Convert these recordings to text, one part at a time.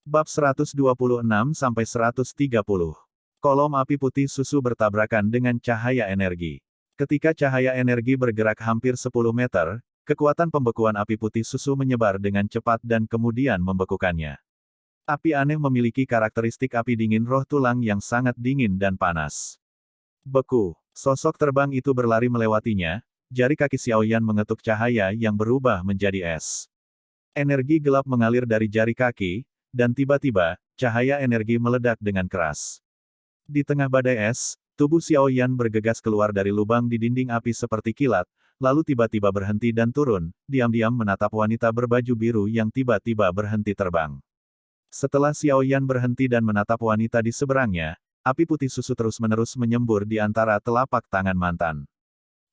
Bab 126-130. Kolom api putih susu bertabrakan dengan cahaya energi. Ketika cahaya energi bergerak hampir 10 meter, kekuatan pembekuan api putih susu menyebar dengan cepat dan kemudian membekukannya. Api aneh memiliki karakteristik api dingin roh tulang yang sangat dingin dan panas. Beku. Sosok terbang itu berlari melewatinya, jari kaki Xiaoyan mengetuk cahaya yang berubah menjadi es. Energi gelap mengalir dari jari kaki, dan tiba-tiba, cahaya energi meledak dengan keras. Di tengah badai es, tubuh Xiaoyan bergegas keluar dari lubang di dinding api seperti kilat, lalu tiba-tiba berhenti dan turun, diam-diam menatap wanita berbaju biru yang tiba-tiba berhenti terbang. Setelah Xiaoyan berhenti dan menatap wanita di seberangnya, api putih susu terus-menerus menyembur di antara telapak tangan mantan.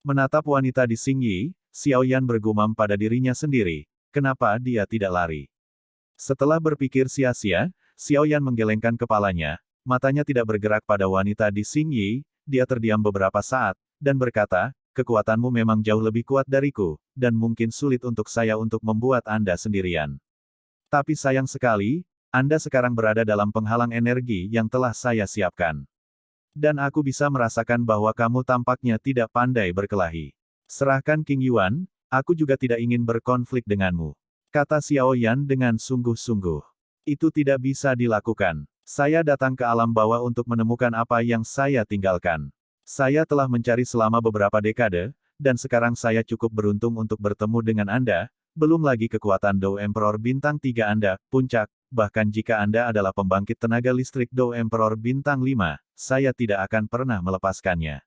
Menatap wanita di Xingyi, Xiaoyan bergumam pada dirinya sendiri, kenapa dia tidak lari? Setelah berpikir sia-sia, Xiaoyan menggelengkan kepalanya, matanya tidak bergerak pada wanita di Xingyi, dia terdiam beberapa saat, dan berkata, kekuatanmu memang jauh lebih kuat dariku, dan mungkin sulit untuk saya untuk membuat Anda sendirian. Tapi sayang sekali, Anda sekarang berada dalam penghalang energi yang telah saya siapkan. Dan aku bisa merasakan bahwa kamu tampaknya tidak pandai berkelahi. Serahkan King Yuan, aku juga tidak ingin berkonflik denganmu. Kata Xiaoyan dengan sungguh-sungguh. Itu tidak bisa dilakukan. Saya datang ke alam bawah untuk menemukan apa yang saya tinggalkan. Saya telah mencari selama beberapa dekade, dan sekarang saya cukup beruntung untuk bertemu dengan Anda, belum lagi kekuatan Dou Emperor Bintang 3 Anda, puncak, bahkan jika Anda adalah pembangkit tenaga listrik Dou Emperor Bintang 5, saya tidak akan pernah melepaskannya.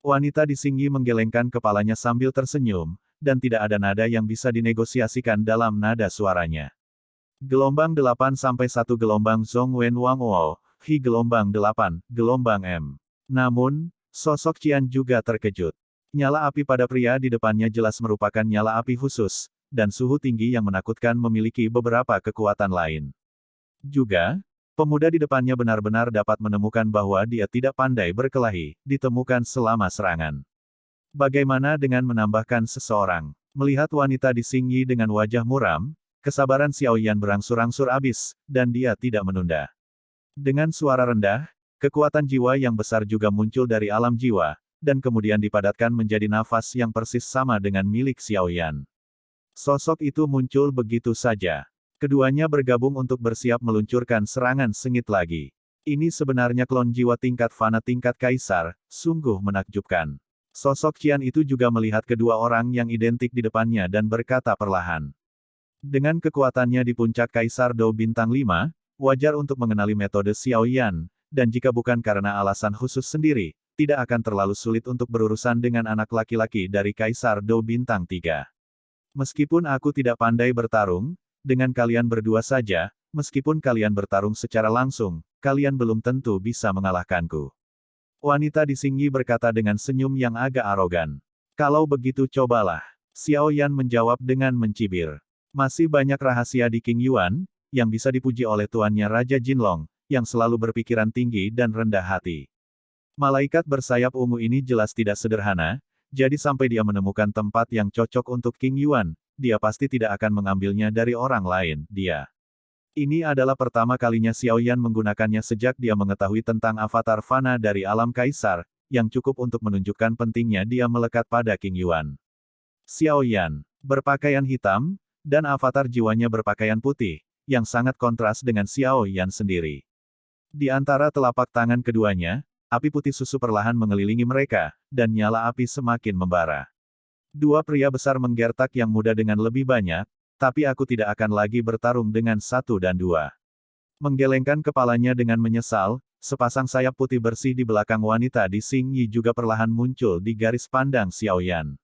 Wanita di Xingyi menggelengkan kepalanya sambil tersenyum, dan tidak ada nada yang bisa dinegosiasikan dalam nada suaranya. Gelombang 8 sampai 1 gelombang Zhong Wen Wang Wo, Hi gelombang 8, gelombang M. Namun, sosok Qian juga terkejut. Nyala api pada pria di depannya jelas merupakan nyala api khusus, dan suhu tinggi yang menakutkan memiliki beberapa kekuatan lain. Juga, pemuda di depannya benar-benar dapat menemukan bahwa dia tidak pandai berkelahi, ditemukan selama serangan. Bagaimana dengan menambahkan seseorang? Melihat wanita di Xingyi dengan wajah muram, kesabaran Xiaoyan berangsur-angsur habis, dan dia tidak menunda. Dengan suara rendah, kekuatan jiwa yang besar juga muncul dari alam jiwa, dan kemudian dipadatkan menjadi nafas yang persis sama dengan milik Xiaoyan. Sosok itu muncul begitu saja. Keduanya bergabung untuk bersiap meluncurkan serangan sengit lagi. Ini sebenarnya klon jiwa tingkat fana tingkat kaisar, sungguh menakjubkan. Sosok Qian itu juga melihat kedua orang yang identik di depannya dan berkata perlahan. Dengan kekuatannya di puncak Kaisar Dou Bintang 5, wajar untuk mengenali metode Xiaoyan, dan jika bukan karena alasan khusus sendiri, tidak akan terlalu sulit untuk berurusan dengan anak laki-laki dari Kaisar Dou Bintang 3. Meskipun aku tidak pandai bertarung, dengan kalian berdua saja, meskipun kalian bertarung secara langsung, kalian belum tentu bisa mengalahkanku. Wanita di Xingyi berkata dengan senyum yang agak arogan. Kalau begitu cobalah. Xiaoyan menjawab dengan mencibir. Masih banyak rahasia di King Yuan, yang bisa dipuji oleh tuannya Raja Jinlong, yang selalu berpikiran tinggi dan rendah hati. Malaikat bersayap ungu ini jelas tidak sederhana, jadi sampai dia menemukan tempat yang cocok untuk King Yuan, dia pasti tidak akan mengambilnya dari orang lain, dia. Ini adalah pertama kalinya Xiaoyan menggunakannya sejak dia mengetahui tentang avatar fana dari alam kaisar, yang cukup untuk menunjukkan pentingnya dia melekat pada King Yuan. Xiaoyan, berpakaian hitam, dan avatar jiwanya berpakaian putih, yang sangat kontras dengan Xiaoyan sendiri. Di antara telapak tangan keduanya, api putih susu perlahan mengelilingi mereka, dan nyala api semakin membara. Dua pria besar menggertak yang muda dengan lebih banyak, tapi aku tidak akan lagi bertarung dengan 1 dan 2. Menggelengkan kepalanya dengan menyesal, sepasang sayap putih bersih di belakang wanita di Xingyi juga perlahan muncul di garis pandang Xiaoyan.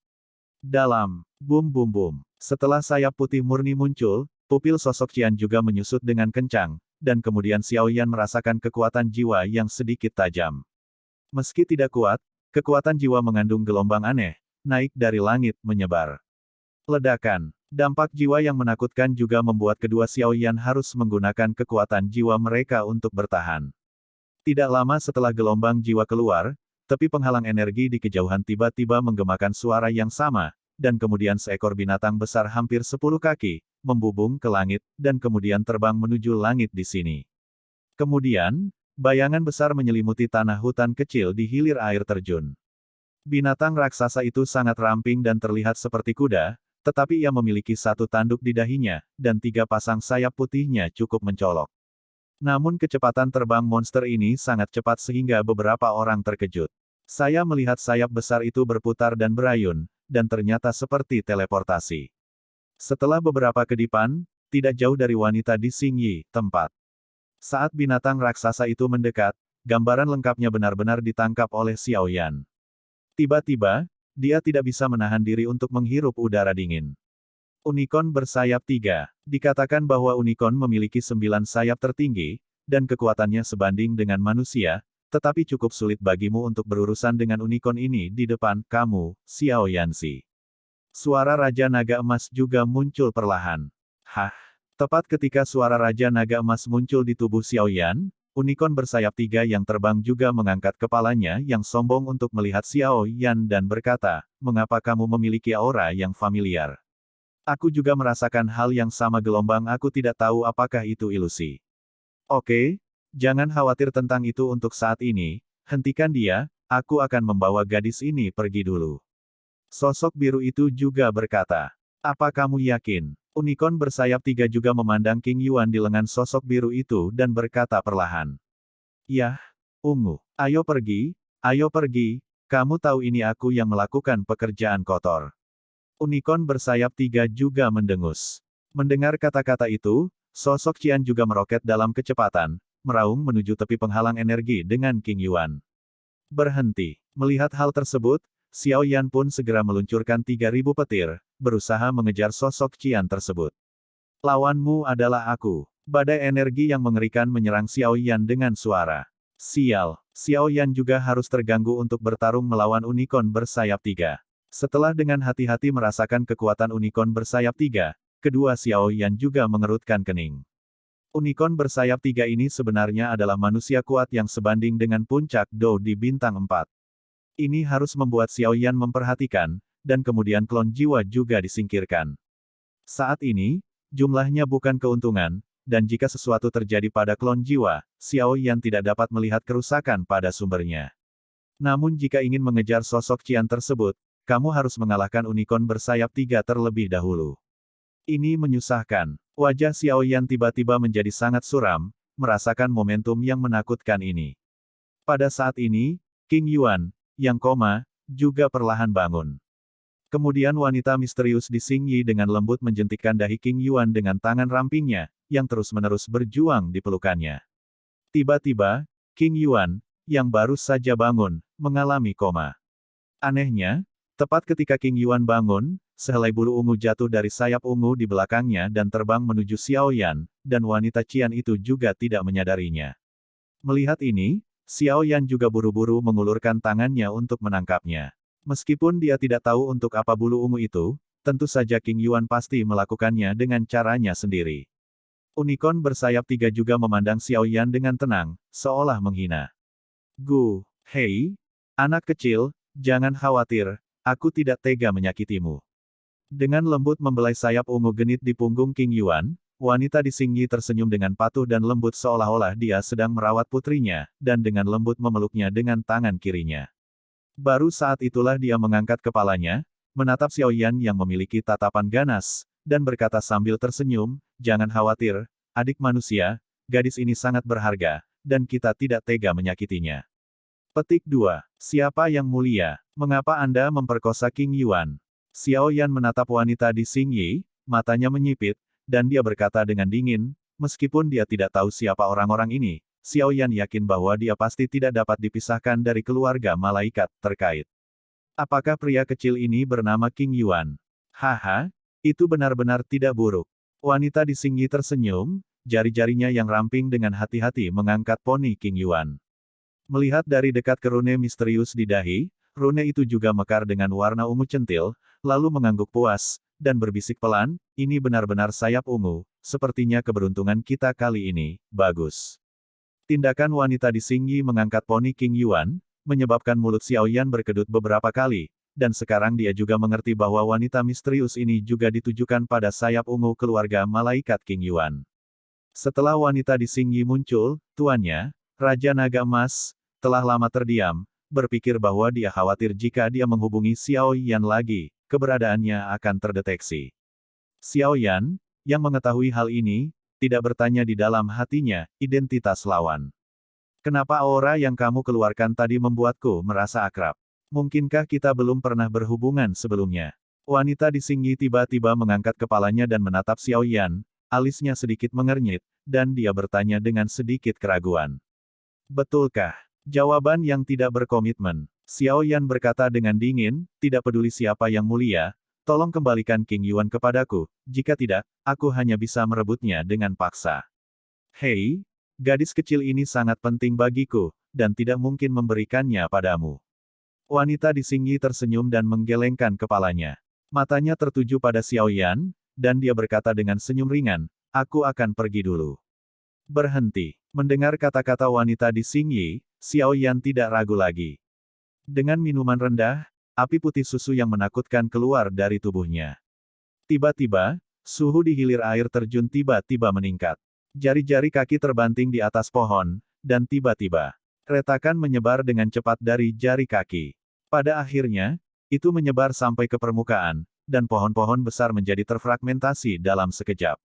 Dalam, bum bum bum. Setelah sayap putih murni muncul, pupil sosok Qian juga menyusut dengan kencang, dan kemudian Xiaoyan merasakan kekuatan jiwa yang sedikit tajam. Meski tidak kuat, kekuatan jiwa mengandung gelombang aneh, naik dari langit, menyebar. Ledakan. Dampak jiwa yang menakutkan juga membuat kedua Xiaoyan harus menggunakan kekuatan jiwa mereka untuk bertahan. Tidak lama setelah gelombang jiwa keluar, tepi penghalang energi di kejauhan tiba-tiba menggemakan suara yang sama, dan kemudian seekor binatang besar hampir 10 kaki, membubung ke langit, dan kemudian terbang menuju langit di sini. Kemudian, bayangan besar menyelimuti tanah hutan kecil di hilir air terjun. Binatang raksasa itu sangat ramping dan terlihat seperti kuda, tetapi ia memiliki satu tanduk di dahinya, dan 3 pasang sayap putihnya cukup mencolok. Namun kecepatan terbang monster ini sangat cepat sehingga beberapa orang terkejut. Saya melihat sayap besar itu berputar dan berayun, dan ternyata seperti teleportasi. Setelah beberapa kedipan, tidak jauh dari wanita di Xingyi, tempat. Saat binatang raksasa itu mendekat, gambaran lengkapnya benar-benar ditangkap oleh Xiao Yan. Tiba-tiba, dia tidak bisa menahan diri untuk menghirup udara dingin. Unicorn bersayap 3. Dikatakan bahwa unicorn memiliki 9 sayap tertinggi, dan kekuatannya sebanding dengan manusia, tetapi cukup sulit bagimu untuk berurusan dengan unicorn ini di depan kamu, Xiao Yanxi. Suara Raja Naga Emas juga muncul perlahan. Hah? Tepat ketika suara Raja Naga Emas muncul di tubuh Xiao Yan, unicorn bersayap 3 yang terbang juga mengangkat kepalanya yang sombong untuk melihat Xiao Yan dan berkata, "Mengapa kamu memiliki aura yang familiar? Aku juga merasakan hal yang sama gelombang, aku tidak tahu apakah itu ilusi." Oke, jangan khawatir tentang itu untuk saat ini, hentikan dia, aku akan membawa gadis ini pergi dulu. Sosok biru itu juga berkata, "Apa kamu yakin?" Unicorn bersayap 3 juga memandang King Yuan di lengan sosok biru itu dan berkata perlahan. "Yah, ungu. Ayo pergi, kamu tahu ini aku yang melakukan pekerjaan kotor." Unicorn bersayap 3 juga mendengus. Mendengar kata-kata itu, sosok Qian juga meroket dalam kecepatan, meraung menuju tepi penghalang energi dengan King Yuan. Berhenti. Melihat hal tersebut, Xiao Yan pun segera meluncurkan 3.000 petir, berusaha mengejar sosok Qian tersebut. "Lawanmu adalah aku." Badai energi yang mengerikan menyerang Xiao Yan dengan suara. Sial. Xiao Yan juga harus terganggu untuk bertarung melawan unicorn bersayap 3. Setelah dengan hati-hati merasakan kekuatan unicorn bersayap 3, kedua Xiao Yan juga mengerutkan kening. Unicorn bersayap 3 ini sebenarnya adalah manusia kuat yang sebanding dengan puncak Dou di bintang 4. Ini harus membuat Xiao Yan memperhatikan, dan kemudian klon jiwa juga disingkirkan. Saat ini, jumlahnya bukan keuntungan, dan jika sesuatu terjadi pada klon jiwa, Xiao Yan tidak dapat melihat kerusakan pada sumbernya. Namun jika ingin mengejar sosok Qian tersebut, kamu harus mengalahkan unicorn bersayap 3 terlebih dahulu. Ini menyusahkan. Wajah Xiao Yan tiba-tiba menjadi sangat suram, merasakan momentum yang menakutkan ini. Pada saat ini, King Yuan, yang koma, juga perlahan bangun. Kemudian wanita misterius di Xingyi dengan lembut menjentikkan dahi King Yuan dengan tangan rampingnya, yang terus-menerus berjuang di pelukannya. Tiba-tiba, King Yuan, yang baru saja bangun, mengalami koma. Anehnya, tepat ketika King Yuan bangun, sehelai bulu ungu jatuh dari sayap ungu di belakangnya dan terbang menuju Xiao Yan, dan wanita Qian itu juga tidak menyadarinya. Melihat ini, Xiao Yan juga buru-buru mengulurkan tangannya untuk menangkapnya. Meskipun dia tidak tahu untuk apa bulu ungu itu, tentu saja King Yuan pasti melakukannya dengan caranya sendiri. Unicorn bersayap 3 juga memandang Xiao Yan dengan tenang, seolah menghina. Hei, anak kecil, jangan khawatir, aku tidak tega menyakitimu." Dengan lembut membelai sayap ungu genit di punggung King Yuan, wanita di Xingyi tersenyum dengan patuh dan lembut seolah-olah dia sedang merawat putrinya, dan dengan lembut memeluknya dengan tangan kirinya. Baru saat itulah dia mengangkat kepalanya, menatap Xiao Yan yang memiliki tatapan ganas, dan berkata sambil tersenyum, "Jangan khawatir, adik manusia, gadis ini sangat berharga, dan kita tidak tega menyakitinya." Petik 2. Siapa yang mulia? Mengapa Anda memperkosa King Yuan? Xiao Yan menatap wanita di Xingyi, matanya menyipit, dan dia berkata dengan dingin, meskipun dia tidak tahu siapa orang-orang ini, Xiao Yan yakin bahwa dia pasti tidak dapat dipisahkan dari keluarga malaikat terkait. Apakah pria kecil ini bernama King Yuan? Haha, itu benar-benar tidak buruk. Wanita di Xingyi tersenyum, jari-jarinya yang ramping dengan hati-hati mengangkat poni King Yuan. Melihat dari dekat ke rune misterius di dahi, rune itu juga mekar dengan warna ungu centil, lalu mengangguk puas, dan berbisik pelan, "Ini benar-benar sayap ungu, sepertinya keberuntungan kita kali ini, bagus." Tindakan wanita di Xingyi mengangkat poni King Yuan, menyebabkan mulut Xiao Yan berkedut beberapa kali, dan sekarang dia juga mengerti bahwa wanita misterius ini juga ditujukan pada sayap ungu keluarga malaikat King Yuan. Setelah wanita di Xingyi muncul, tuannya, Raja Naga Emas, telah lama terdiam, berpikir bahwa dia khawatir jika dia menghubungi Xiao Yan lagi, keberadaannya akan terdeteksi. Xiao Yan, yang mengetahui hal ini, tidak bertanya di dalam hatinya, identitas lawan. Kenapa aura yang kamu keluarkan tadi membuatku merasa akrab? Mungkinkah kita belum pernah berhubungan sebelumnya? Wanita di Xingyi tiba-tiba mengangkat kepalanya dan menatap Xiao Yan, alisnya sedikit mengernyit, dan dia bertanya dengan sedikit keraguan. Betulkah? Jawaban yang tidak berkomitmen. Xiao Yan berkata dengan dingin, tidak peduli siapa yang mulia, tolong kembalikan King Yuan kepadaku, jika tidak, aku hanya bisa merebutnya dengan paksa. Hei, gadis kecil ini sangat penting bagiku, dan tidak mungkin memberikannya padamu. Wanita di Xingyi tersenyum dan menggelengkan kepalanya. Matanya tertuju pada Xiao Yan, dan dia berkata dengan senyum ringan, aku akan pergi dulu. Berhenti. Mendengar kata-kata wanita di Xingyi, Xiao Yan tidak ragu lagi. Dengan minuman rendah, api putih susu yang menakutkan keluar dari tubuhnya. Tiba-tiba, suhu di hilir air terjun tiba-tiba meningkat. Jari-jari kaki terbanting di atas pohon, dan tiba-tiba, retakan menyebar dengan cepat dari jari kaki. Pada akhirnya, itu menyebar sampai ke permukaan, dan pohon-pohon besar menjadi terfragmentasi dalam sekejap.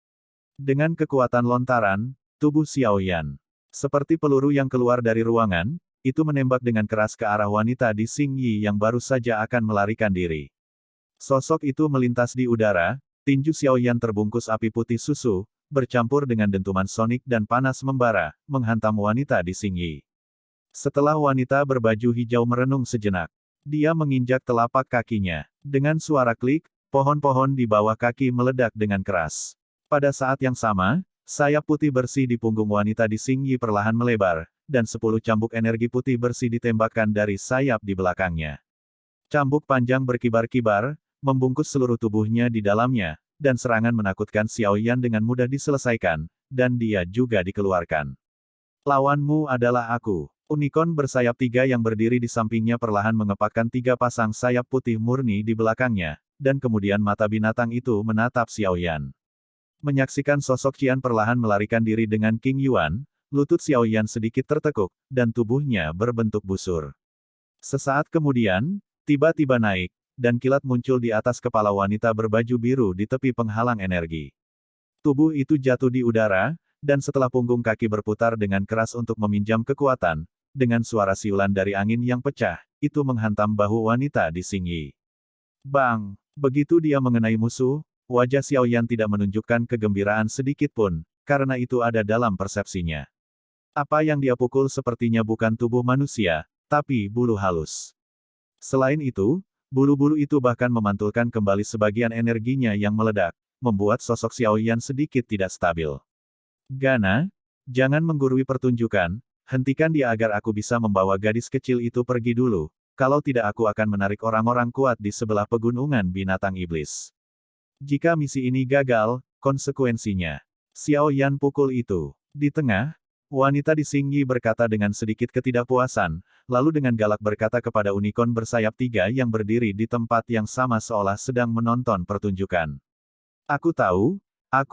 Dengan kekuatan lontaran, tubuh Xiao Yan, seperti peluru yang keluar dari ruangan, itu menembak dengan keras ke arah wanita di Xingyi yang baru saja akan melarikan diri. Sosok itu melintas di udara, tinju Xiao Yan terbungkus api putih susu, bercampur dengan dentuman sonik dan panas membara, menghantam wanita di Xingyi. Setelah wanita berbaju hijau merenung sejenak, dia menginjak telapak kakinya. Dengan suara klik, pohon-pohon di bawah kaki meledak dengan keras. Pada saat yang sama, sayap putih bersih di punggung wanita di Xingyi perlahan melebar, dan 10 cambuk energi putih bersih ditembakkan dari sayap di belakangnya. Cambuk panjang berkibar-kibar, membungkus seluruh tubuhnya di dalamnya, dan serangan menakutkan Xiao Yan dengan mudah diselesaikan, dan dia juga dikeluarkan. Lawanmu adalah aku. Unicorn bersayap 3 yang berdiri di sampingnya perlahan mengepakkan 3 pasang sayap putih murni di belakangnya, dan kemudian mata binatang itu menatap Xiao Yan. Menyaksikan sosok Qian perlahan melarikan diri dengan King Yuan, lutut Xiao Yan sedikit tertekuk, dan tubuhnya berbentuk busur. Sesaat kemudian, tiba-tiba naik, dan kilat muncul di atas kepala wanita berbaju biru di tepi penghalang energi. Tubuh itu jatuh di udara, dan setelah punggung kaki berputar dengan keras untuk meminjam kekuatan, dengan suara siulan dari angin yang pecah, itu menghantam bahu wanita di Xingyi. Bang! Begitu dia mengenai musuh, wajah Xiao Yan tidak menunjukkan kegembiraan sedikit pun, karena itu ada dalam persepsinya. Apa yang dia pukul sepertinya bukan tubuh manusia, tapi bulu halus. Selain itu, bulu-bulu itu bahkan memantulkan kembali sebagian energinya yang meledak, membuat sosok Xiao Yan sedikit tidak stabil. Gana, jangan menggurui pertunjukan, hentikan dia agar aku bisa membawa gadis kecil itu pergi dulu, kalau tidak aku akan menarik orang-orang kuat di sebelah pegunungan binatang iblis. Jika misi ini gagal, konsekuensinya. Xiao Yan pukul itu. Di tengah, wanita di Xingyi berkata dengan sedikit ketidakpuasan, lalu dengan galak berkata kepada unicorn bersayap 3 yang berdiri di tempat yang sama seolah sedang menonton pertunjukan. Aku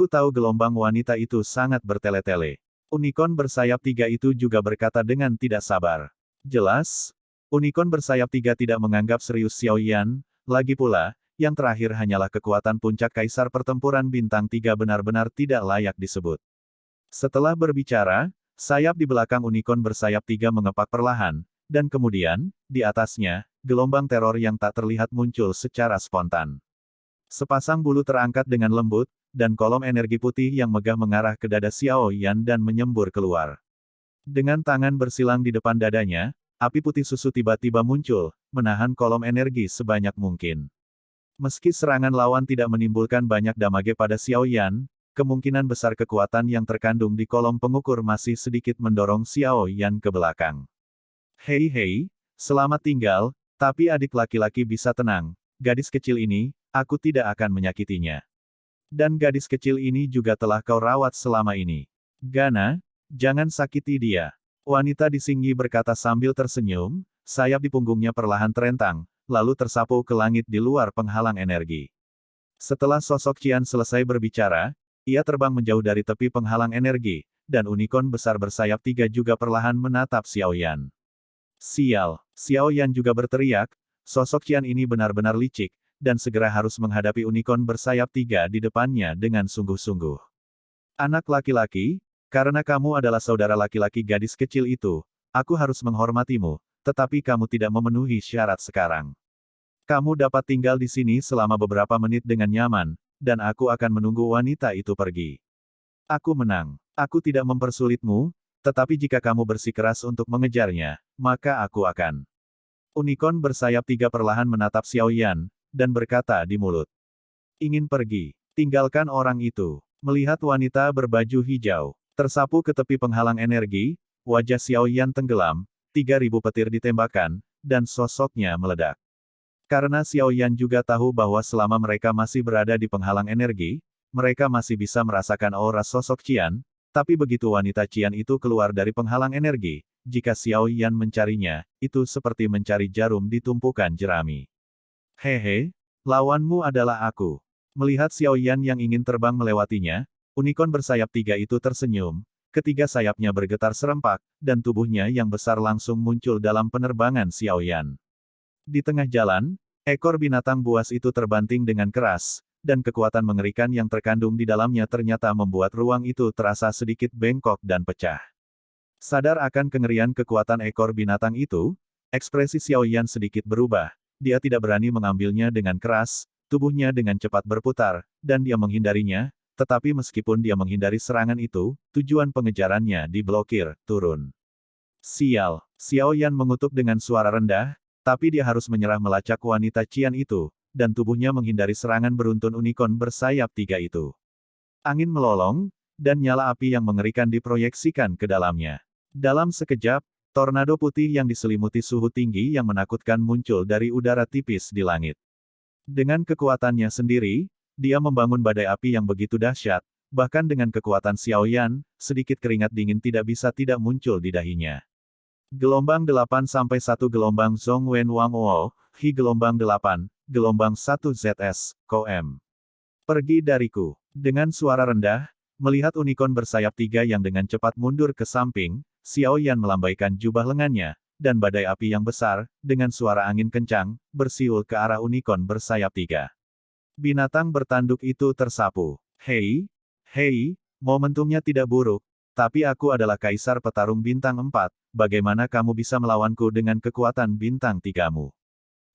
tahu gelombang wanita itu sangat bertele-tele. Unicorn bersayap 3 itu juga berkata dengan tidak sabar. Jelas, unicorn bersayap 3 tidak menganggap serius Xiao Yan, lagi pula, yang terakhir hanyalah kekuatan puncak kaisar pertempuran bintang 3 benar-benar tidak layak disebut. Setelah berbicara, sayap di belakang unicorn bersayap 3 mengepak perlahan, dan kemudian, di atasnya, gelombang teror yang tak terlihat muncul secara spontan. Sepasang bulu terangkat dengan lembut, dan kolom energi putih yang megah mengarah ke dada Xiao Yan dan menyembur keluar. Dengan tangan bersilang di depan dadanya, api putih susu tiba-tiba muncul, menahan kolom energi sebanyak mungkin. Meski serangan lawan tidak menimbulkan banyak damage pada Xiao Yan, kemungkinan besar kekuatan yang terkandung di kolom pengukur masih sedikit mendorong Xiao Yan ke belakang. Hei, selamat tinggal, tapi adik laki-laki bisa tenang, gadis kecil ini, aku tidak akan menyakitinya. Dan gadis kecil ini juga telah kau rawat selama ini. Gana, jangan sakiti dia. Wanita di Xingyi berkata sambil tersenyum, sayap di punggungnya perlahan terentang, lalu tersapu ke langit di luar penghalang energi. Setelah sosok Qian selesai berbicara, ia terbang menjauh dari tepi penghalang energi, dan unicorn besar bersayap 3 juga perlahan menatap Xiao Yan. Sial, Xiao Yan juga berteriak, sosok Qian ini benar-benar licik, dan segera harus menghadapi unicorn bersayap 3 di depannya dengan sungguh-sungguh. Anak laki-laki, karena kamu adalah saudara laki-laki gadis kecil itu, aku harus menghormatimu, tetapi kamu tidak memenuhi syarat sekarang. Kamu dapat tinggal di sini selama beberapa menit dengan nyaman, dan aku akan menunggu wanita itu pergi. Aku menang. Aku tidak mempersulitmu, tetapi jika kamu bersikeras untuk mengejarnya, maka aku akan. Unicorn bersayap 3 perlahan menatap Xiao Yan, dan berkata di mulut. Ingin pergi. Tinggalkan orang itu. Melihat wanita berbaju hijau, tersapu ke tepi penghalang energi, wajah Xiao Yan tenggelam, 3.000 petir ditembakkan, dan sosoknya meledak. Karena Xiao Yan juga tahu bahwa selama mereka masih berada di penghalang energi, mereka masih bisa merasakan aura sosok Qian, tapi begitu wanita Qian itu keluar dari penghalang energi, jika Xiao Yan mencarinya, itu seperti mencari jarum di tumpukan jerami. Hehe, lawanmu adalah aku. Melihat Xiao Yan yang ingin terbang melewatinya, unicorn bersayap 3 itu tersenyum, ketiga sayapnya bergetar serempak, dan tubuhnya yang besar langsung muncul dalam penerbangan Xiao Yan. Di tengah jalan, ekor binatang buas itu terbanting dengan keras, dan kekuatan mengerikan yang terkandung di dalamnya ternyata membuat ruang itu terasa sedikit bengkok dan pecah. Sadar akan kengerian kekuatan ekor binatang itu, ekspresi Xiao Yan sedikit berubah. Dia tidak berani mengambilnya dengan keras, tubuhnya dengan cepat berputar, dan dia menghindarinya, tetapi meskipun dia menghindari serangan itu, tujuan pengejarannya diblokir, turun. Sial, Xiao Yan mengutuk dengan suara rendah, tapi dia harus menyerah melacak wanita Qian itu, dan tubuhnya menghindari serangan beruntun unicorn bersayap 3 itu. Angin melolong, dan nyala api yang mengerikan diproyeksikan ke dalamnya. Dalam sekejap, tornado putih yang diselimuti suhu tinggi yang menakutkan muncul dari udara tipis di langit. Dengan kekuatannya sendiri, dia membangun badai api yang begitu dahsyat, bahkan dengan kekuatan Xiao Yan, sedikit keringat dingin tidak bisa tidak muncul di dahinya. Gelombang 8 sampai 1 gelombang Zhong Wen Wang Wo, Hi gelombang 8, gelombang 1 ZS, Kom. Pergi dariku. Dengan suara rendah, melihat unicorn bersayap 3 yang dengan cepat mundur ke samping, Xiao Yan melambaikan jubah lengannya, dan badai api yang besar, dengan suara angin kencang, bersiul ke arah unicorn bersayap 3. Binatang bertanduk itu tersapu. Hei, momentumnya tidak buruk, tapi aku adalah kaisar petarung bintang 4, bagaimana kamu bisa melawanku dengan kekuatan bintang 3-mu?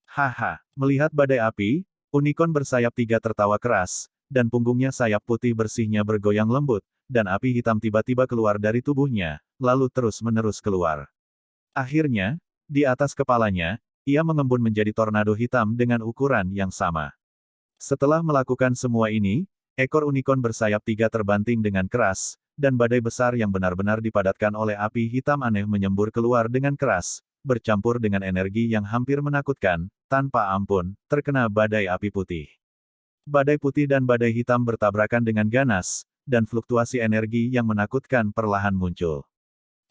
Haha, melihat badai api, unicorn bersayap 3 tertawa keras, dan punggungnya sayap putih bersihnya bergoyang lembut, dan api hitam tiba-tiba keluar dari tubuhnya, lalu terus-menerus keluar. Akhirnya, di atas kepalanya, ia mengembun menjadi tornado hitam dengan ukuran yang sama. Setelah melakukan semua ini, ekor unicorn bersayap 3 terbanting dengan keras, dan badai besar yang benar-benar dipadatkan oleh api hitam aneh menyembur keluar dengan keras, bercampur dengan energi yang hampir menakutkan, tanpa ampun, terkena badai api putih. Badai putih dan badai hitam bertabrakan dengan ganas, dan fluktuasi energi yang menakutkan perlahan muncul.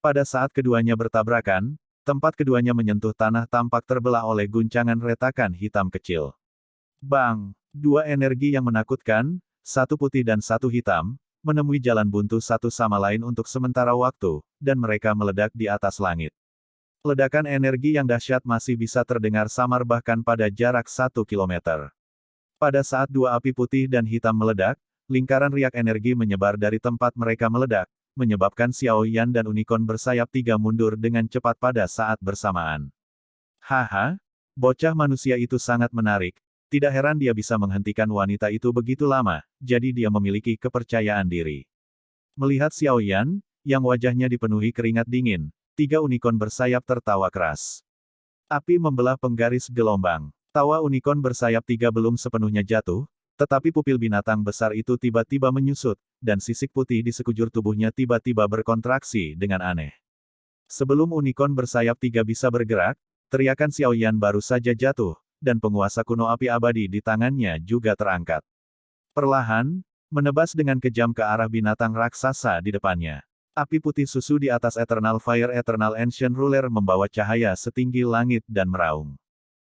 Pada saat keduanya bertabrakan, tempat keduanya menyentuh tanah tampak terbelah oleh guncangan retakan hitam kecil. Bang! Dua energi yang menakutkan, satu putih dan satu hitam, menemui jalan buntu satu sama lain untuk sementara waktu, dan mereka meledak di atas langit. Ledakan energi yang dahsyat masih bisa terdengar samar bahkan pada jarak 1 kilometer. Pada saat dua api putih dan hitam meledak, lingkaran riak energi menyebar dari tempat mereka meledak, menyebabkan Xiao Yan dan unicorn bersayap 3 mundur dengan cepat pada saat bersamaan. Haha, bocah manusia itu sangat menarik, tidak heran dia bisa menghentikan wanita itu begitu lama, jadi dia memiliki kepercayaan diri. Melihat Xiao Yan, yang wajahnya dipenuhi keringat dingin, 3 unicorn bersayap tertawa keras. Api membelah penggaris gelombang. Tawa unicorn bersayap 3 belum sepenuhnya jatuh, tetapi pupil binatang besar itu tiba-tiba menyusut, dan sisik putih di sekujur tubuhnya tiba-tiba berkontraksi dengan aneh. Sebelum unicorn bersayap 3 bisa bergerak, teriakan Xiao Yan baru saja jatuh, dan penguasa kuno api abadi di tangannya juga terangkat. Perlahan, menebas dengan kejam ke arah binatang raksasa di depannya. Api putih susu di atas Eternal Fire Eternal Ancient Ruler membawa cahaya setinggi langit dan meraung.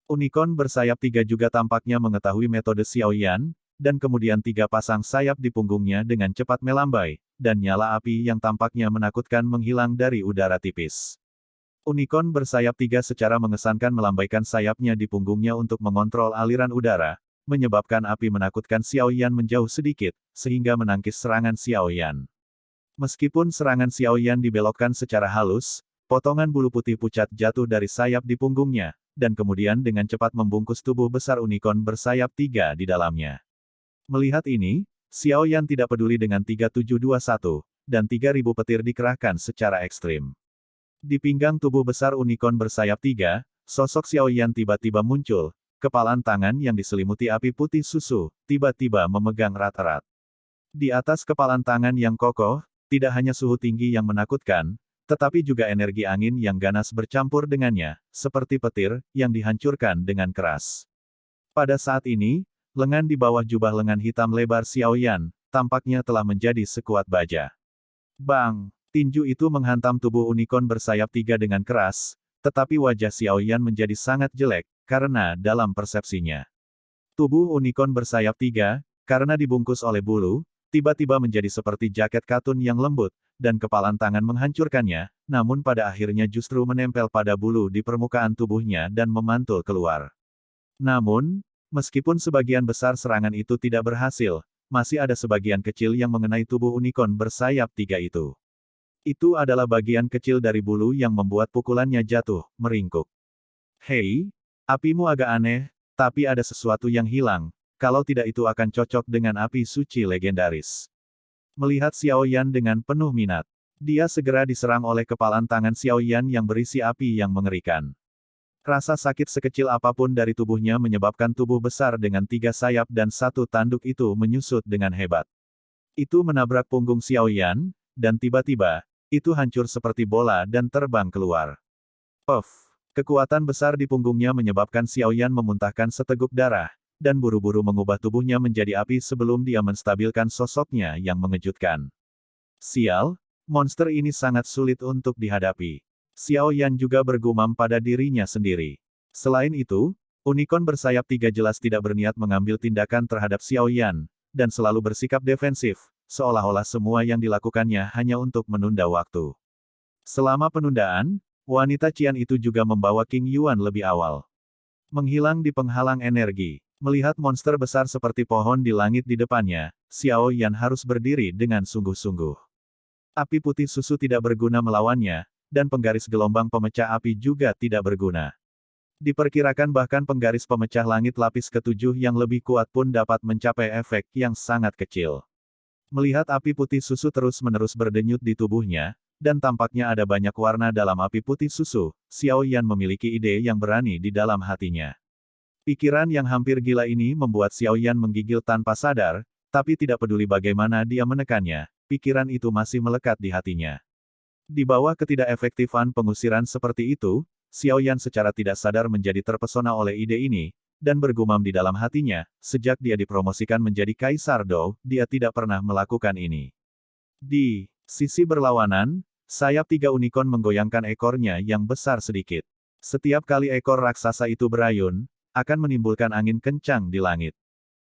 Unicorn bersayap tiga juga tampaknya mengetahui metode Xiao Yan, dan kemudian tiga pasang sayap di punggungnya dengan cepat melambai, dan nyala api yang tampaknya menakutkan menghilang dari udara tipis. Unicorn bersayap tiga secara mengesankan melambaikan sayapnya di punggungnya untuk mengontrol aliran udara, menyebabkan api menakutkan Xiao Yan menjauh sedikit, sehingga menangkis serangan Xiao Yan. Meskipun serangan Xiao Yan dibelokkan secara halus, potongan bulu putih pucat jatuh dari sayap di punggungnya, dan kemudian dengan cepat membungkus tubuh besar unicorn bersayap tiga di dalamnya. Melihat ini, Xiao Yan tidak peduli dengan 3721, dan 3000 petir dikerahkan secara ekstrim. Di pinggang tubuh besar unicorn bersayap tiga, sosok Xiao Yan tiba-tiba muncul, kepalan tangan yang diselimuti api putih susu, tiba-tiba memegang erat-erat. Di atas kepalan tangan yang kokoh, tidak hanya suhu tinggi yang menakutkan, tetapi juga energi angin yang ganas bercampur dengannya, seperti petir, yang dihancurkan dengan keras. Pada saat ini, lengan di bawah jubah lengan hitam lebar Xiao Yan, tampaknya telah menjadi sekuat baja. Bang! Tinju itu menghantam tubuh unicorn bersayap tiga dengan keras, tetapi wajah Xiao Yan menjadi sangat jelek, karena dalam persepsinya, tubuh unicorn bersayap tiga, karena dibungkus oleh bulu, tiba-tiba menjadi seperti jaket katun yang lembut, dan kepalan tangan menghancurkannya, namun pada akhirnya justru menempel pada bulu di permukaan tubuhnya dan memantul keluar. Namun, meskipun sebagian besar serangan itu tidak berhasil, masih ada sebagian kecil yang mengenai tubuh unicorn bersayap tiga itu. Itu adalah bagian kecil dari bulu yang membuat pukulannya jatuh, meringkuk. Hei, apimu agak aneh, tapi ada sesuatu yang hilang, kalau tidak itu akan cocok dengan api suci legendaris. Melihat Xiao Yan dengan penuh minat, dia segera diserang oleh kepalan tangan Xiao Yan yang berisi api yang mengerikan. Rasa sakit sekecil apapun dari tubuhnya menyebabkan tubuh besar dengan tiga sayap dan satu tanduk itu menyusut dengan hebat. Itu menabrak punggung Xiao Yan, dan tiba-tiba, itu hancur seperti bola dan terbang keluar. Puff! Kekuatan besar di punggungnya menyebabkan Xiao Yan memuntahkan seteguk darah, dan buru-buru mengubah tubuhnya menjadi api sebelum dia menstabilkan sosoknya yang mengejutkan. Sial, monster ini sangat sulit untuk dihadapi. Xiao Yan juga bergumam pada dirinya sendiri. Selain itu, unicorn bersayap tiga jelas tidak berniat mengambil tindakan terhadap Xiao Yan, dan selalu bersikap defensif, seolah-olah semua yang dilakukannya hanya untuk menunda waktu. Selama penundaan, wanita Qian itu juga membawa King Yuan lebih awal. Menghilang di penghalang energi. Melihat monster besar seperti pohon di langit di depannya, Xiao Yan harus berdiri dengan sungguh-sungguh. Api putih susu tidak berguna melawannya, dan penggaris gelombang pemecah api juga tidak berguna. Diperkirakan bahkan penggaris pemecah langit lapis ketujuh yang lebih kuat pun dapat mencapai efek yang sangat kecil. Melihat api putih susu terus-menerus berdenyut di tubuhnya, dan tampaknya ada banyak warna dalam api putih susu, Xiao Yan memiliki ide yang berani di dalam hatinya. Pikiran yang hampir gila ini membuat Xiao Yan menggigil tanpa sadar, tapi tidak peduli bagaimana dia menekannya, pikiran itu masih melekat di hatinya. Di bawah ketidakefektifan pengusiran seperti itu, Xiao Yan secara tidak sadar menjadi terpesona oleh ide ini, dan bergumam di dalam hatinya, sejak dia dipromosikan menjadi Kaisar Dou, dia tidak pernah melakukan ini. Di sisi berlawanan, sayap tiga unicorn menggoyangkan ekornya yang besar sedikit. Setiap kali ekor raksasa itu berayun, akan menimbulkan angin kencang di langit.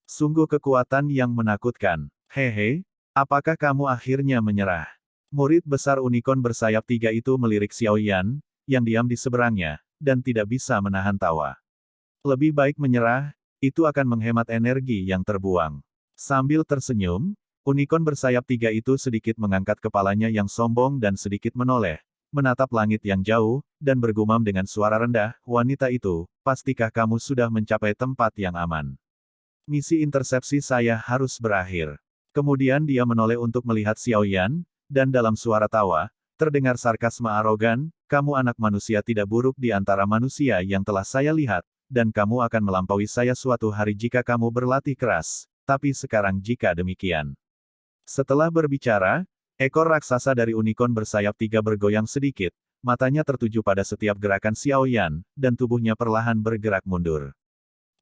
Sungguh kekuatan yang menakutkan. Hehe, apakah kamu akhirnya menyerah? Murid besar unicorn bersayap tiga itu melirik Xiao Yan, yang diam di seberangnya, dan tidak bisa menahan tawa. Lebih baik menyerah, itu akan menghemat energi yang terbuang. Sambil tersenyum, unicorn bersayap tiga itu sedikit mengangkat kepalanya yang sombong dan sedikit menoleh, menatap langit yang jauh, dan bergumam dengan suara rendah, wanita itu, pastikah kamu sudah mencapai tempat yang aman? Misi intersepsi saya harus berakhir. Kemudian dia menoleh untuk melihat Xiao Yan, dan dalam suara tawa, terdengar sarkasme arogan, kamu anak manusia tidak buruk di antara manusia yang telah saya lihat, dan kamu akan melampaui saya suatu hari jika kamu berlatih keras, tapi sekarang jika demikian. Setelah berbicara, ekor raksasa dari unicorn bersayap tiga bergoyang sedikit, matanya tertuju pada setiap gerakan Xiao Yan, dan tubuhnya perlahan bergerak mundur.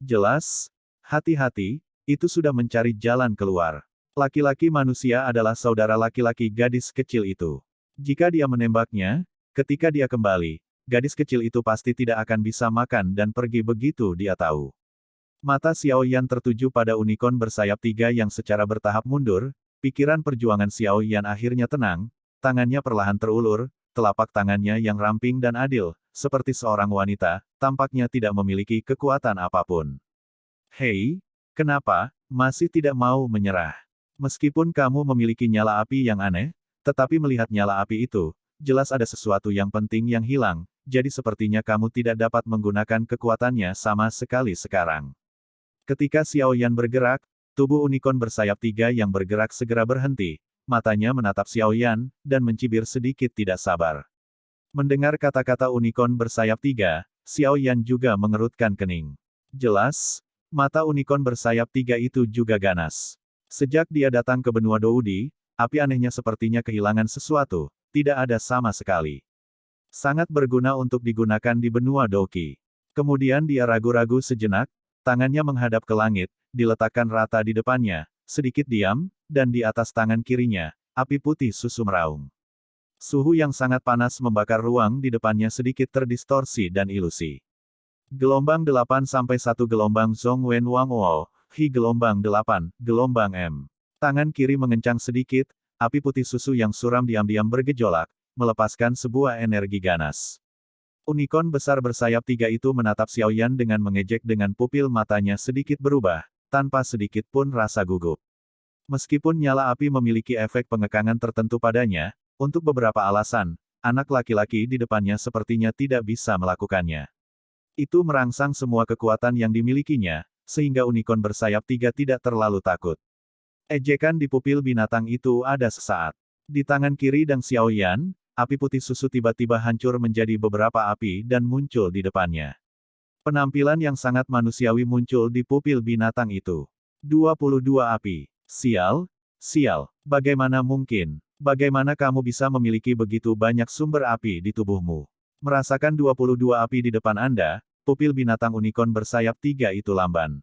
Jelas, hati-hati, itu sudah mencari jalan keluar. Laki-laki manusia adalah saudara laki-laki gadis kecil itu. Jika dia menembaknya, ketika dia kembali, gadis kecil itu pasti tidak akan bisa makan dan pergi begitu dia tahu. Mata Xiao Yan tertuju pada unicorn bersayap 3 yang secara bertahap mundur, pikiran perjuangan Xiao Yan akhirnya tenang, tangannya perlahan terulur, telapak tangannya yang ramping dan adil, seperti seorang wanita, tampaknya tidak memiliki kekuatan apapun. Hei, kenapa, masih tidak mau menyerah? Meskipun kamu memiliki nyala api yang aneh, tetapi melihat nyala api itu, jelas ada sesuatu yang penting yang hilang, jadi sepertinya kamu tidak dapat menggunakan kekuatannya sama sekali sekarang. Ketika Xiao Yan bergerak, tubuh unicorn bersayap 3 yang bergerak segera berhenti, matanya menatap Xiao Yan, dan mencibir sedikit tidak sabar. Mendengar kata-kata unicorn bersayap 3, Xiao Yan juga mengerutkan kening. Jelas, mata unicorn bersayap 3 itu juga ganas. Sejak dia datang ke benua Doudi, api anehnya sepertinya kehilangan sesuatu, tidak ada sama sekali. Sangat berguna untuk digunakan di benua Doki. Kemudian dia ragu-ragu sejenak, tangannya menghadap ke langit, diletakkan rata di depannya, sedikit diam, dan di atas tangan kirinya, api putih susu meraung. Suhu yang sangat panas membakar ruang di depannya sedikit terdistorsi dan ilusi. Gelombang 8 sampai 1 gelombang Zhongwen Wang Wo, Hi gelombang 8, gelombang M. Tangan kiri mengencang sedikit, api putih susu yang suram diam-diam bergejolak, melepaskan sebuah energi ganas. Unicorn besar bersayap 3 itu menatap Xiao Yan dengan mengejek dengan pupil matanya sedikit berubah, tanpa sedikit pun rasa gugup. Meskipun nyala api memiliki efek pengekangan tertentu padanya, untuk beberapa alasan, anak laki-laki di depannya sepertinya tidak bisa melakukannya. Itu merangsang semua kekuatan yang dimilikinya, sehingga unicorn bersayap 3 tidak terlalu takut. Ejekan di pupil binatang itu ada sesaat. Di tangan kiri Dang Xiao Yan, api putih susu tiba-tiba hancur menjadi beberapa api dan muncul di depannya. Penampilan yang sangat manusiawi muncul di pupil binatang itu. 22 api. Sial, sial, bagaimana mungkin? Bagaimana kamu bisa memiliki begitu banyak sumber api di tubuhmu? Merasakan 22 api di depan Anda, pupil binatang unicorn bersayap 3 itu lamban.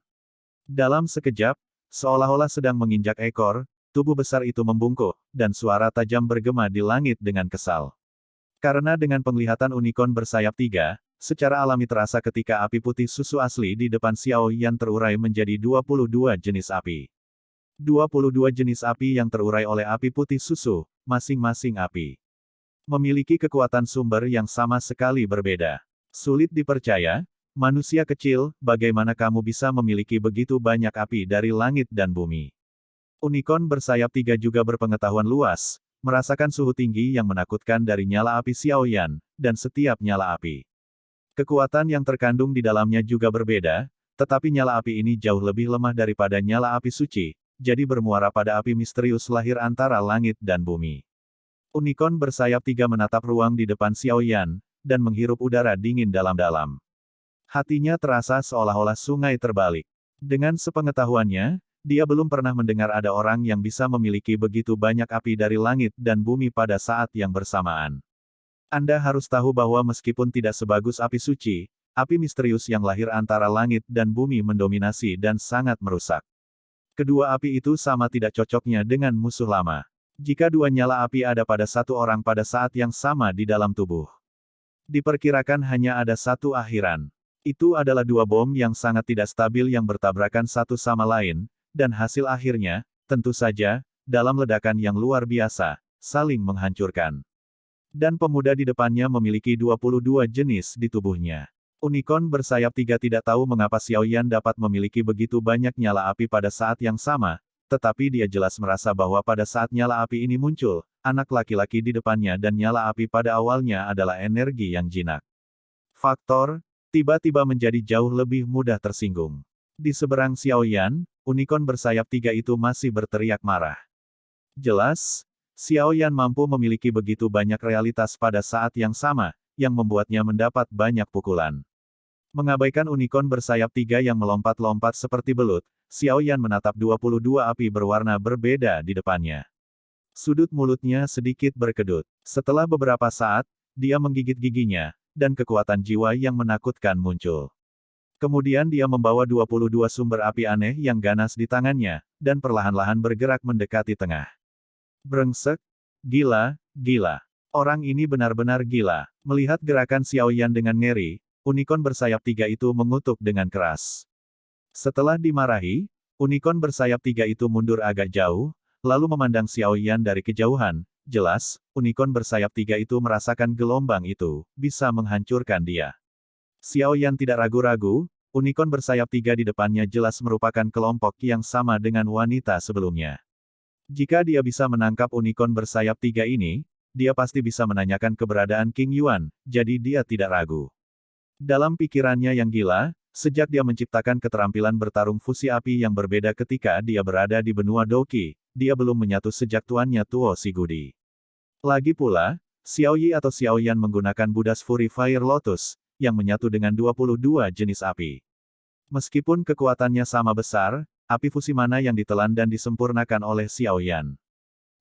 Dalam sekejap, seolah-olah sedang menginjak ekor, tubuh besar itu membungkuk, dan suara tajam bergema di langit dengan kesal. Karena dengan penglihatan unicorn bersayap 3, secara alami terasa ketika api putih susu asli di depan Xiao Yan terurai menjadi 22 jenis api. 22 jenis api yang terurai oleh api putih susu, masing-masing api memiliki kekuatan sumber yang sama sekali berbeda. Sulit dipercaya, manusia kecil, bagaimana kamu bisa memiliki begitu banyak api dari langit dan bumi? Unicorn bersayap 3 juga berpengetahuan luas, merasakan suhu tinggi yang menakutkan dari nyala api Xiao Yan, dan setiap nyala api. Kekuatan yang terkandung di dalamnya juga berbeda, tetapi nyala api ini jauh lebih lemah daripada nyala api suci, jadi bermuara pada api misterius lahir antara langit dan bumi. Unicorn bersayap 3 menatap ruang di depan Xiao Yan, dan menghirup udara dingin dalam-dalam. Hatinya terasa seolah-olah sungai terbalik. Dengan sepengetahuannya, dia belum pernah mendengar ada orang yang bisa memiliki begitu banyak api dari langit dan bumi pada saat yang bersamaan. Anda harus tahu bahwa meskipun tidak sebagus api suci, api misterius yang lahir antara langit dan bumi mendominasi dan sangat merusak. Kedua api itu sama tidak cocoknya dengan musuh lama. Jika dua nyala api ada pada satu orang pada saat yang sama di dalam tubuh, diperkirakan hanya ada satu akhiran. Itu adalah dua bom yang sangat tidak stabil yang bertabrakan satu sama lain, dan hasil akhirnya, tentu saja, dalam ledakan yang luar biasa, saling menghancurkan. Dan pemuda di depannya memiliki 22 jenis di tubuhnya. Unicorn bersayap 3 tidak tahu mengapa Xiao Yan dapat memiliki begitu banyak nyala api pada saat yang sama, tetapi dia jelas merasa bahwa pada saat nyala api ini muncul, anak laki-laki di depannya dan nyala api pada awalnya adalah energi yang jinak. Faktor, tiba-tiba menjadi jauh lebih mudah tersinggung. Di seberang Xiao Yan, unicorn bersayap 3 itu masih berteriak marah. Jelas, Xiao Yan mampu memiliki begitu banyak realitas pada saat yang sama, yang membuatnya mendapat banyak pukulan. Mengabaikan unicorn bersayap 3 yang melompat-lompat seperti belut, Xiao Yan menatap 22 api berwarna berbeda di depannya. Sudut mulutnya sedikit berkedut. Setelah beberapa saat, dia menggigit giginya, dan kekuatan jiwa yang menakutkan muncul. Kemudian dia membawa 22 sumber api aneh yang ganas di tangannya, dan perlahan-lahan bergerak mendekati tengah. Brengsek, gila, gila. Orang ini benar-benar gila. Melihat gerakan Xiao Yan dengan ngeri, unicorn bersayap 3 itu mengutuk dengan keras. Setelah dimarahi, unicorn bersayap 3 itu mundur agak jauh, lalu memandang Xiao Yan dari kejauhan. Jelas, unicorn bersayap 3 itu merasakan gelombang itu, bisa menghancurkan dia. Xiao Yan tidak ragu-ragu, unicorn bersayap 3 di depannya jelas merupakan kelompok yang sama dengan wanita sebelumnya. Jika dia bisa menangkap unicorn bersayap 3 ini, dia pasti bisa menanyakan keberadaan King Yuan, jadi dia tidak ragu. Dalam pikirannya yang gila, sejak dia menciptakan keterampilan bertarung fusi api yang berbeda ketika dia berada di benua Doqi, dia belum menyatu sejak tuannya Tuo Sigudi. Lagi pula, Xiao Yi atau Xiao Yan menggunakan Buddha's Fury Fire Lotus, yang menyatu dengan 22 jenis api. Meskipun kekuatannya sama besar, api fusi mana yang ditelan dan disempurnakan oleh Xiao Yan.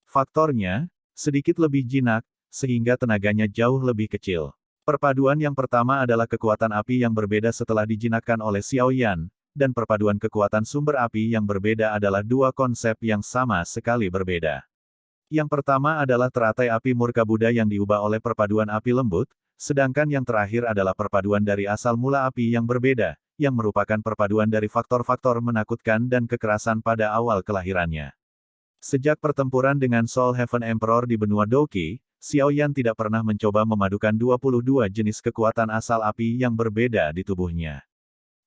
Faktornya, sedikit lebih jinak, sehingga tenaganya jauh lebih kecil. Perpaduan yang pertama adalah kekuatan api yang berbeda setelah dijinakkan oleh Xiao Yan, dan perpaduan kekuatan sumber api yang berbeda adalah dua konsep yang sama sekali berbeda. Yang pertama adalah teratai api murka Buddha yang diubah oleh perpaduan api lembut, sedangkan yang terakhir adalah perpaduan dari asal mula api yang berbeda, yang merupakan perpaduan dari faktor-faktor menakutkan dan kekerasan pada awal kelahirannya. Sejak pertempuran dengan Soul Heaven Emperor di benua Doqi, Xiao Yan tidak pernah mencoba memadukan 22 jenis kekuatan asal api yang berbeda di tubuhnya.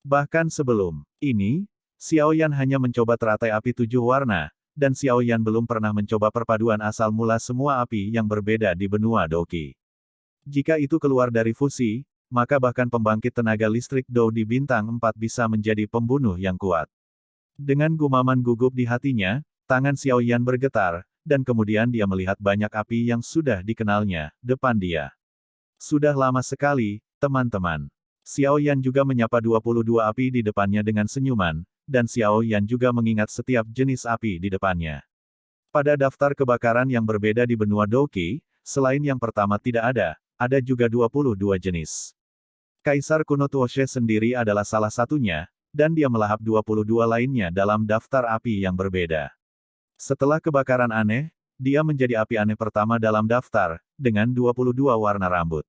Bahkan sebelum ini, Xiao Yan hanya mencoba teratai api 7 warna, dan Xiao Yan belum pernah mencoba perpaduan asal mula semua api yang berbeda di benua Doqi. Jika itu keluar dari fusi, maka bahkan pembangkit tenaga listrik Do di bintang 4 bisa menjadi pembunuh yang kuat. Dengan gumaman gugup di hatinya, tangan Xiao Yan bergetar, dan kemudian dia melihat banyak api yang sudah dikenalnya, depan dia. Sudah lama sekali, teman-teman. Xiao Yan juga menyapa 22 api di depannya dengan senyuman, dan Xiao Yan juga mengingat setiap jenis api di depannya. Pada daftar kebakaran yang berbeda di benua Doqi, selain yang pertama tidak ada juga 22 jenis. Kaisar kuno Tuoshe sendiri adalah salah satunya, dan dia melahap 22 lainnya dalam daftar api yang berbeda. Setelah kebakaran aneh, dia menjadi api aneh pertama dalam daftar, dengan 22 warna rambut.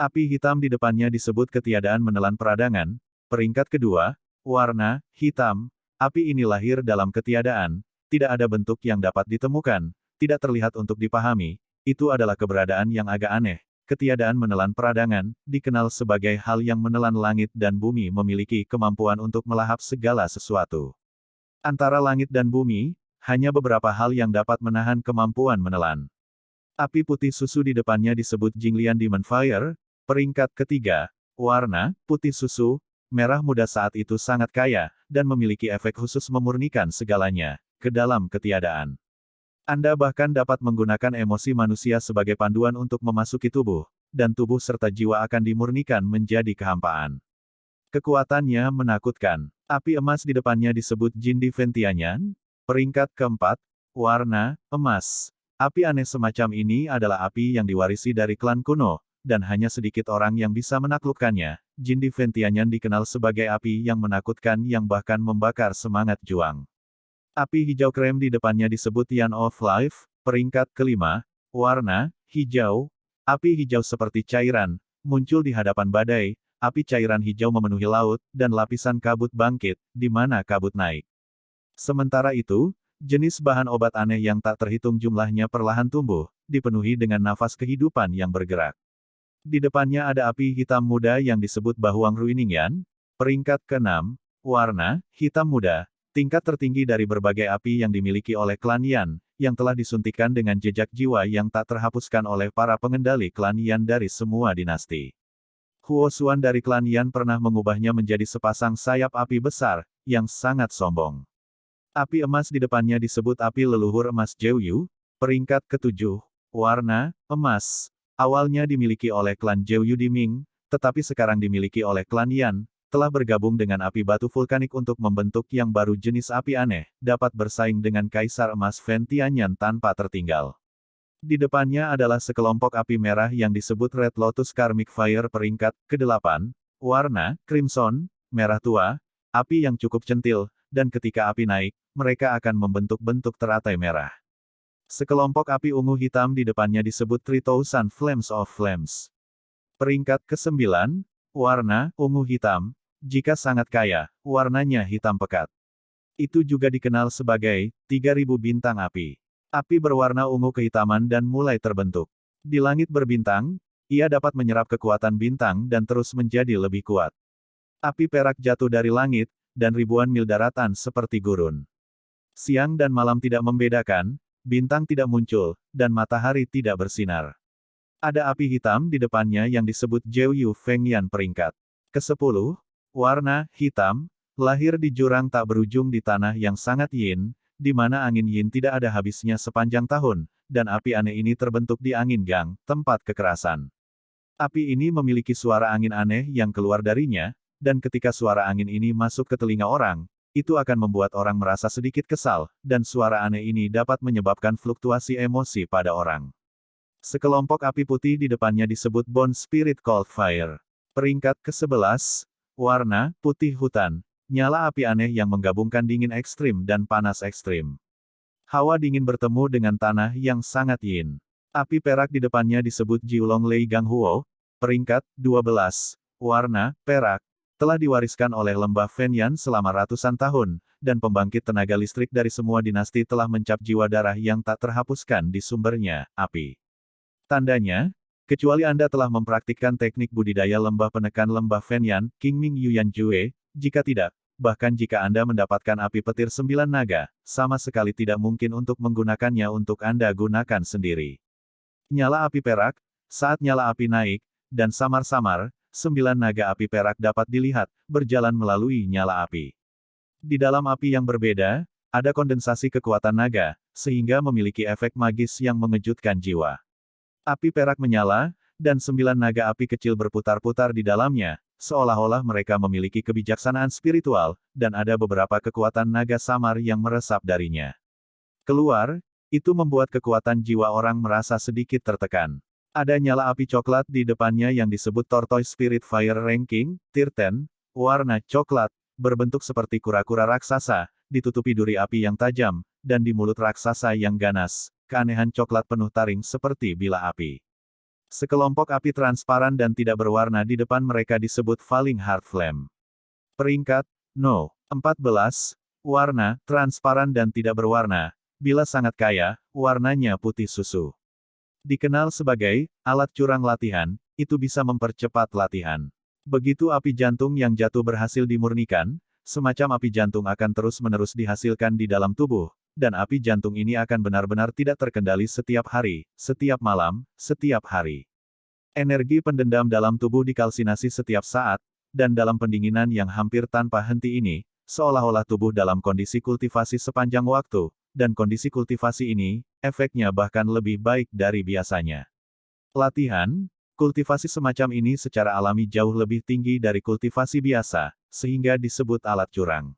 Api hitam di depannya disebut ketiadaan menelan peradangan, peringkat kedua, warna hitam. Api ini lahir dalam ketiadaan, tidak ada bentuk yang dapat ditemukan, tidak terlihat untuk dipahami, itu adalah keberadaan yang agak aneh. Ketiadaan menelan peradangan, dikenal sebagai hal yang menelan langit dan bumi memiliki kemampuan untuk melahap segala sesuatu. Antara langit dan bumi, hanya beberapa hal yang dapat menahan kemampuan menelan. Api putih susu di depannya disebut Jinglian Demon Fire, peringkat ketiga, warna putih susu, merah muda saat itu sangat kaya, dan memiliki efek khusus memurnikan segalanya, ke dalam ketiadaan. Anda bahkan dapat menggunakan emosi manusia sebagai panduan untuk memasuki tubuh, dan tubuh serta jiwa akan dimurnikan menjadi kehampaan. Kekuatannya menakutkan. Api emas di depannya disebut Jindi Ventianyan, peringkat keempat, warna emas. Api aneh semacam ini adalah api yang diwarisi dari klan kuno, dan hanya sedikit orang yang bisa menaklukkannya. Jindi Ventianyan dikenal sebagai api yang menakutkan yang bahkan membakar semangat juang. Api hijau krem di depannya disebut Yan of Life, peringkat kelima, warna hijau. Api hijau seperti cairan, muncul di hadapan badai, api cairan hijau memenuhi laut, dan lapisan kabut bangkit, di mana kabut naik. Sementara itu, jenis bahan obat aneh yang tak terhitung jumlahnya perlahan tumbuh, dipenuhi dengan nafas kehidupan yang bergerak. Di depannya ada api hitam muda yang disebut Bahuang Ruiningan, peringkat ke-6, warna hitam muda, tingkat tertinggi dari berbagai api yang dimiliki oleh klan Yan, yang telah disuntikkan dengan jejak jiwa yang tak terhapuskan oleh para pengendali klan Yan dari semua dinasti. Huo Xuan dari klan Yan pernah mengubahnya menjadi sepasang sayap api besar, yang sangat sombong. Api emas di depannya disebut api leluhur emas Jeuyu, peringkat ke-7, warna emas. Awalnya dimiliki oleh klan Jeuyu di Ming, tetapi sekarang dimiliki oleh klan Yan, telah bergabung dengan api batu vulkanik untuk membentuk yang baru jenis api aneh, dapat bersaing dengan Kaisar Emas Ventianyan tanpa tertinggal. Di depannya adalah sekelompok api merah yang disebut Red Lotus Karmic Fire peringkat ke-8, warna crimson, merah tua, api yang cukup centil, dan ketika api naik, mereka akan membentuk bentuk teratai merah. Sekelompok api ungu hitam di depannya disebut 3000 Flames of Flames. Peringkat ke-9, warna ungu hitam. Jika sangat kaya, warnanya hitam pekat. Itu juga dikenal sebagai 3000 bintang api. Api berwarna ungu kehitaman dan mulai terbentuk. Di langit berbintang, ia dapat menyerap kekuatan bintang dan terus menjadi lebih kuat. Api perak jatuh dari langit, dan ribuan mil daratan seperti gurun. Siang dan malam tidak membedakan, bintang tidak muncul, dan matahari tidak bersinar. Ada api hitam di depannya yang disebut Jiuyu Fengyan peringkat ke-10, warna hitam, lahir di jurang tak berujung di tanah yang sangat yin, di mana angin yin tidak ada habisnya sepanjang tahun, dan api aneh ini terbentuk di angin gang, tempat kekerasan. Api ini memiliki suara angin aneh yang keluar darinya, dan ketika suara angin ini masuk ke telinga orang, itu akan membuat orang merasa sedikit kesal, dan suara aneh ini dapat menyebabkan fluktuasi emosi pada orang. Sekelompok api putih di depannya disebut Bone Spirit Cold Fire. Peringkat ke-11, warna putih hutan, nyala api aneh yang menggabungkan dingin ekstrim dan panas ekstrim. Hawa dingin bertemu dengan tanah yang sangat yin. Api perak di depannya disebut Jiulong Lei Gang Huo. Peringkat 12, warna perak, telah diwariskan oleh lembah Fenyan selama ratusan tahun, dan pembangkit tenaga listrik dari semua dinasti telah mencap jiwa darah yang tak terhapuskan di sumbernya, api. Tandanya, kecuali Anda telah mempraktikkan teknik budidaya lembah penekan lembah Fenyan, Qingming Yuan Jue, jika tidak, bahkan jika Anda mendapatkan api petir 9 naga, sama sekali tidak mungkin untuk menggunakannya untuk Anda gunakan sendiri. Nyala api perak, saat nyala api naik, dan samar-samar, 9 naga api perak dapat dilihat, berjalan melalui nyala api. Di dalam api yang berbeda, ada kondensasi kekuatan naga, sehingga memiliki efek magis yang mengejutkan jiwa. Api perak menyala, dan 9 naga api kecil berputar-putar di dalamnya, seolah-olah mereka memiliki kebijaksanaan spiritual, dan ada beberapa kekuatan naga samar yang meresap darinya. Keluar, itu membuat kekuatan jiwa orang merasa sedikit tertekan. Ada nyala api coklat di depannya yang disebut Tortoise Spirit Fire Ranking, Tier 10, warna coklat, berbentuk seperti kura-kura raksasa, ditutupi duri api yang tajam, dan di mulut raksasa yang ganas, keanehan coklat penuh taring seperti bila api. Sekelompok api transparan dan tidak berwarna di depan mereka disebut Falling Heart Flame. Peringkat, No. 14, warna, transparan dan tidak berwarna, bila sangat kaya, warnanya putih susu. Dikenal sebagai alat curang latihan, itu bisa mempercepat latihan. Begitu api jantung yang jatuh berhasil dimurnikan, semacam api jantung akan terus-menerus dihasilkan di dalam tubuh, dan api jantung ini akan benar-benar tidak terkendali setiap hari, setiap malam, setiap hari. Energi pendendam dalam tubuh dikalsinasi setiap saat, dan dalam pendinginan yang hampir tanpa henti ini, seolah-olah tubuh dalam kondisi kultivasi sepanjang waktu, dan kondisi kultivasi ini, efeknya bahkan lebih baik dari biasanya. Latihan, kultivasi semacam ini secara alami jauh lebih tinggi dari kultivasi biasa, sehingga disebut alat curang.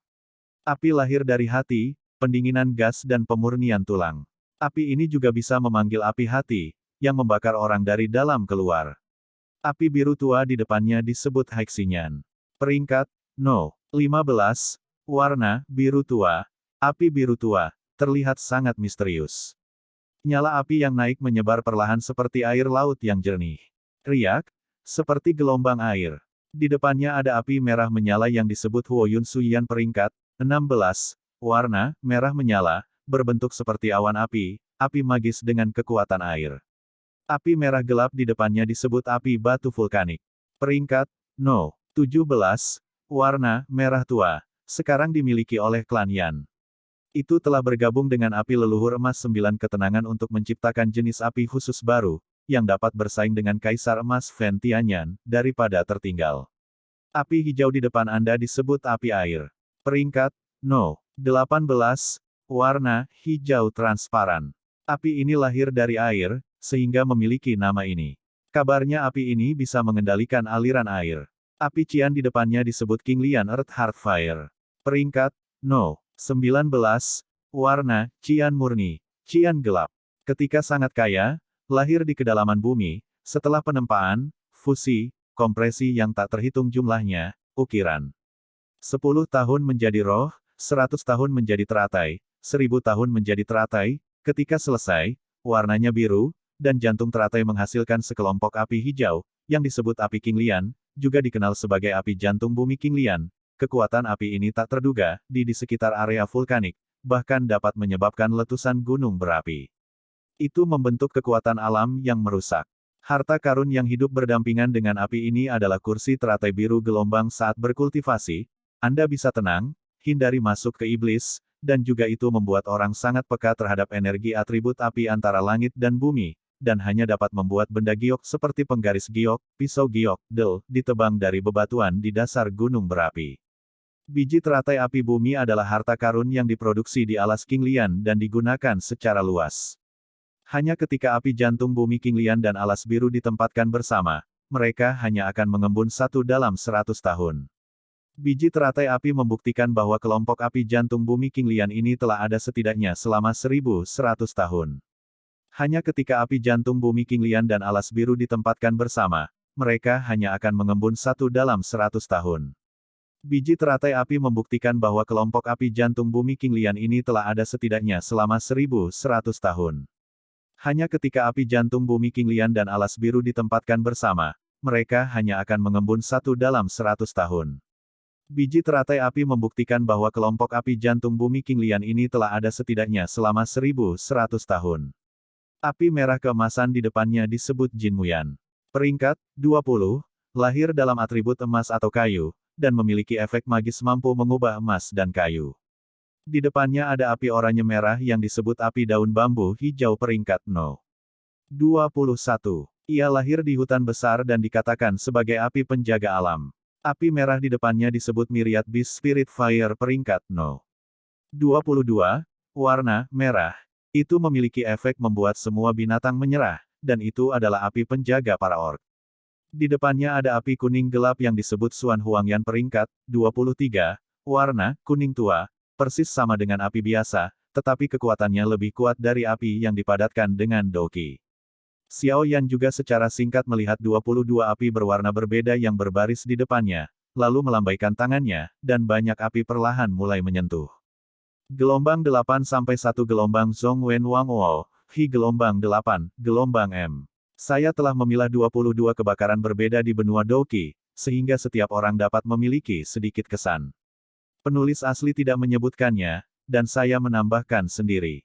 Api lahir dari hati, pendinginan gas dan pemurnian tulang. Api ini juga bisa memanggil api hati, yang membakar orang dari dalam keluar. Api biru tua di depannya disebut Hexinyan. Peringkat, No. 15, warna biru tua. Api biru tua terlihat sangat misterius. Nyala api yang naik menyebar perlahan seperti air laut yang jernih. Riak, seperti gelombang air. Di depannya ada api merah menyala yang disebut Huoyun Suyan peringkat 16, warna merah menyala, berbentuk seperti awan api magis dengan kekuatan air. Api merah gelap di depannya disebut api batu vulkanik. Peringkat, No. 17, warna merah tua, sekarang dimiliki oleh klan Yan. Itu telah bergabung dengan api leluhur emas 9 ketenangan untuk menciptakan jenis api khusus baru, yang dapat bersaing dengan Kaisar Emas Fen Tianyan, daripada tertinggal. Api hijau di depan Anda disebut api air. Peringkat, No. 18, warna hijau transparan. Api ini lahir dari air, sehingga memiliki nama ini. Kabarnya api ini bisa mengendalikan aliran air. Api cian di depannya disebut Qinglian Earth Heart Fire. Peringkat, No. 19, warna cian murni, cian gelap. Ketika sangat kaya, lahir di kedalaman bumi, setelah penempaan, fusi, kompresi yang tak terhitung jumlahnya, ukiran. 10 tahun menjadi roh, 100 tahun menjadi teratai, 1000 tahun menjadi teratai, Ketika selesai, warnanya biru, dan jantung teratai menghasilkan sekelompok api hijau, yang disebut api Qinglian, juga dikenal sebagai api jantung bumi Qinglian. Kekuatan api ini tak terduga, di sekitar area vulkanik, bahkan dapat menyebabkan letusan gunung berapi. Itu membentuk kekuatan alam yang merusak. Harta karun yang hidup berdampingan dengan api ini adalah kursi teratai biru gelombang saat berkultivasi. Anda bisa tenang, hindari masuk ke iblis, dan juga itu membuat orang sangat peka terhadap energi atribut api antara langit dan bumi, dan hanya dapat membuat benda giok seperti penggaris giok, pisau giok, del, ditebang dari bebatuan di dasar gunung berapi. Biji teratai api bumi adalah harta karun yang diproduksi di alas Qinglian dan digunakan secara luas. Hanya ketika api jantung bumi Qinglian dan alas biru ditempatkan bersama, mereka hanya akan mengembun satu dalam 100 tahun. Biji teratai api membuktikan bahwa kelompok api jantung bumi Qinglian ini telah ada setidaknya selama 1100 tahun. Hanya ketika api jantung bumi Qinglian dan alas biru ditempatkan bersama, mereka hanya akan mengembun satu dalam 100 tahun. Biji teratai api membuktikan bahwa kelompok api jantung bumi Qinglian ini telah ada setidaknya selama 1100 tahun. Hanya ketika api jantung bumi Qinglian dan alas biru ditempatkan bersama, mereka hanya akan mengembun satu dalam 100 tahun. Biji teratai api membuktikan bahwa kelompok api jantung bumi Qinglian ini telah ada setidaknya selama 1100 tahun. Api merah keemasan di depannya disebut Jinmuyan. Peringkat 20, lahir dalam atribut emas atau kayu, dan memiliki efek magis mampu mengubah emas dan kayu. Di depannya ada api oranye merah yang disebut api daun bambu hijau peringkat No. 21. Ia lahir di hutan besar dan dikatakan sebagai api penjaga alam. Api merah di depannya disebut Myriad Beast Spirit Fire peringkat No. 22. Warna merah. Itu memiliki efek membuat semua binatang menyerah, dan itu adalah api penjaga para orc. Di depannya ada api kuning gelap yang disebut Xuan Huangyan peringkat 23. Warna kuning tua. Persis sama dengan api biasa, tetapi kekuatannya lebih kuat dari api yang dipadatkan dengan Douqi. Xiao Yan juga secara singkat melihat 22 api berwarna berbeda yang berbaris di depannya, lalu melambaikan tangannya, dan banyak api perlahan mulai menyentuh. Gelombang 8 sampai 1 gelombang Zhong Wen Wang Wo, Hi gelombang 8, gelombang M. Saya telah memilah 22 kebakaran berbeda di benua Douqi, sehingga setiap orang dapat memiliki sedikit kesan. Penulis asli tidak menyebutkannya, dan saya menambahkan sendiri.